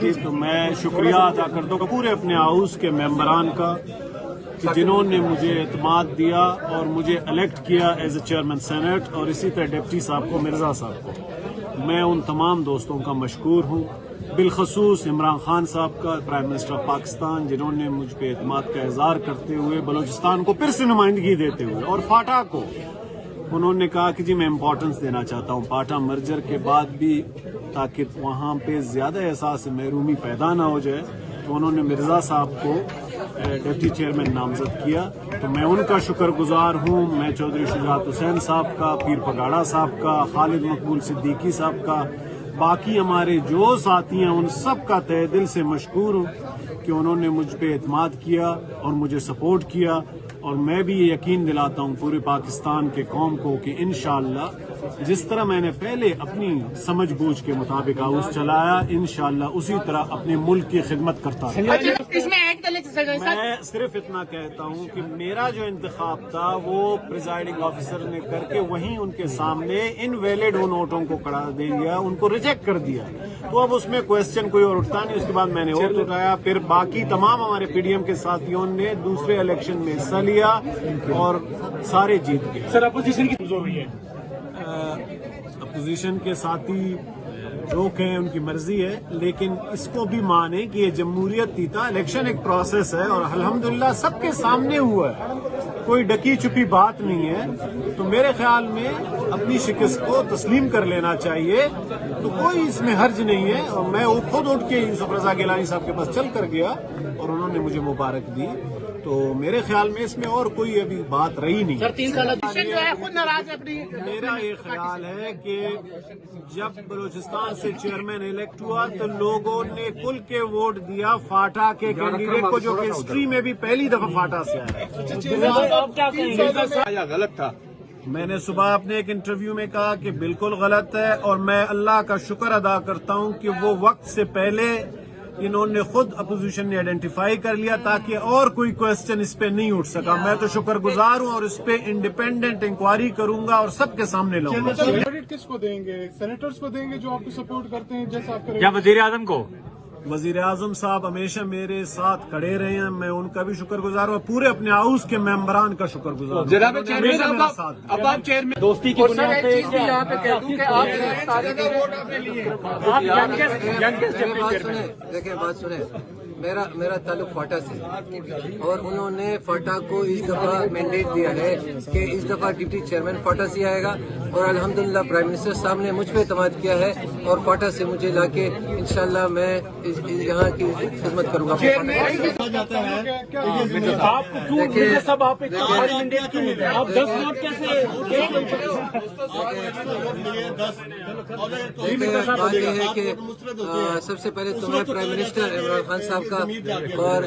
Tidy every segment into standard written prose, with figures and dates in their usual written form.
جی تو میں شکریہ ادا کرتا ہوں پورے اپنے ہاؤس کے ممبران کا کہ جنہوں نے مجھے اعتماد دیا اور مجھے الیکٹ کیا ایز اے چیئرمین سینٹ، اور اسی طرح ڈپٹی صاحب کو، مرزا صاحب کو۔ میں ان تمام دوستوں کا مشکور ہوں، بالخصوص عمران خان صاحب کا، پرائم منسٹر آف پاکستان، جنہوں نے مجھ پہ اعتماد کا اظہار کرتے ہوئے بلوچستان کو پھر سے نمائندگی دیتے ہوئے، اور فاٹا کو انہوں نے کہا کہ جی میں امپورٹنس دینا چاہتا ہوں فاٹا مرجر کے بعد بھی، تاکہ وہاں پہ زیادہ احساس محرومی پیدا نہ ہو جائے، تو انہوں نے مرزا صاحب کو ڈپٹی چیئرمین نامزد کیا۔ تو میں ان کا شکر گزار ہوں، میں چودھری شجاعت حسین صاحب کا، پیر پگاڑا صاحب کا، خالد مقبول صدیقی صاحب کا، باقی ہمارے جو ساتھی ہیں ان سب کا تہہ دل سے مشکور ہوں کہ انہوں نے مجھ پہ اعتماد کیا اور مجھے سپورٹ کیا۔ اور میں بھی یہ یقین دلاتا ہوں پورے پاکستان کے قوم کو کہ انشاءاللہ جس طرح میں نے پہلے اپنی سمجھ بوجھ کے مطابق ہاؤس چلایا، انشاءاللہ اسی طرح اپنے ملک کی خدمت کرتا رہوں۔ میں صرف اتنا کہتا ہوں کہ میرا جو انتخاب تھا وہ پریزائڈنگ آفیسر نے کر کے وہیں ان کے سامنے انویلڈ ان ووٹوں کو قرار دے دیا، ان کو ریجیکٹ کر دیا، تو اب اس میں کوشچن کوئی اور اٹھتا نہیں۔ اس کے بعد میں نے ووٹ اٹھایا، پھر باقی تمام ہمارے پی ڈی ایم کے ساتھیوں نے دوسرے الیکشن میں حصہ لیا اور سارے جیت گئے۔ سر اپوزیشن کی کمزور ہوئی ہے؟ اپوزیشن کے ساتھی جو کہیں ان کی مرضی ہے، لیکن اس کو بھی مانے کہ یہ جمہوریت تھی تھا، الیکشن ایک پروسیس ہے اور الحمدللہ سب کے سامنے ہوا ہے، کوئی ڈکی چھپی بات نہیں ہے۔ تو میرے خیال میں اپنی شکست کو تسلیم کر لینا چاہیے، تو کوئی اس میں حرج نہیں ہے۔ اور میں خود اٹھ کے یوسف رضا گیلانی صاحب کے پاس چل کر گیا اور انہوں نے مجھے مبارک دی، تو میرے خیال میں اس میں اور کوئی ابھی بات رہی نہیں۔ سر 3 سال جو ہے خود ناراض ہے اپنی۔ میرا یہ خیال ہے کہ جب بلوچستان سے چیئرمین الیکٹ ہوا تو لوگوں نے کل کے ووٹ دیا فاٹا کے کینڈیڈیٹ کو، جو کہ ہسٹری میں بھی پہلی دفعہ فاٹا سے آیا۔ غلط تھا؟ میں نے صبح اپنے ایک انٹرویو میں کہا کہ بالکل غلط ہے، اور میں اللہ کا شکر ادا کرتا ہوں کہ وہ وقت سے پہلے انہوں نے خود اپوزیشن نے آئیڈینٹیفائی کر لیا تاکہ اور کوئی کوشچن اس پہ نہیں اٹھ سکا۔ میں تو شکر گزار ہوں اور اس پہ انڈیپینڈنٹ انکوائری کروں گا اور سب کے سامنے لاؤں گا۔ کریڈٹ کس کو دیں گے؟ سینیٹرز کو دیں گے جو آپ کو سپورٹ کرتے ہیں جیسا آپ یا وزیر اعظم کو؟ وزیر اعظم صاحب ہمیشہ میرے ساتھ کھڑے رہے ہیں، میں ان کا بھی شکر گزار ہوں اور پورے اپنے ہاؤس کے ممبران کا شکر گزار ہوں۔ جناب چیئرمین اب آپ چیئرمین دوستی کی بنیاد پہ یہاں پہ کہہ دوں کہ آپ دیکھیں بات سنیں، میرا تعلق فاٹا سے، اور انہوں نے فاٹا کو اس دفعہ مینڈیٹ دیا ہے کہ اس دفعہ ڈپٹی چیئرمین فاٹا سے آئے گا، اور الحمدللہ پرائم منسٹر صاحب نے مجھ پہ اعتماد کیا ہے اور فاٹا سے مجھے لا کے انشاءاللہ میں یہاں کی خدمت کروں گا۔ بات یہ ہے کہ سب سے پہلے تو میں پرائم منسٹر عمران خان صاحب کا اور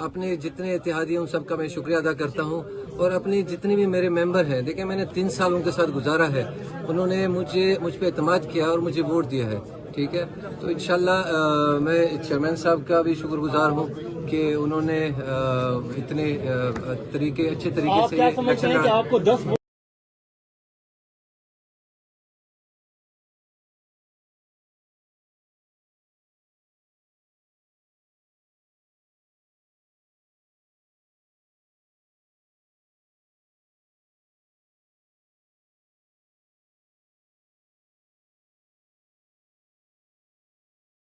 اپنے جتنے اتحادی ان سب کا میں شکریہ ادا کرتا ہوں، اور اپنی جتنے بھی میرے ممبر ہیں، دیکھیں میں نے 3 سال ان کے ساتھ گزارا ہے، انہوں نے مجھ پہ اعتماد کیا اور مجھے ووٹ دیا ہے، ٹھیک ہے۔ تو انشاءاللہ میں چیئرمین صاحب کا بھی شکر گزار ہوں کہ انہوں نے اتنے اچھے طریقے سے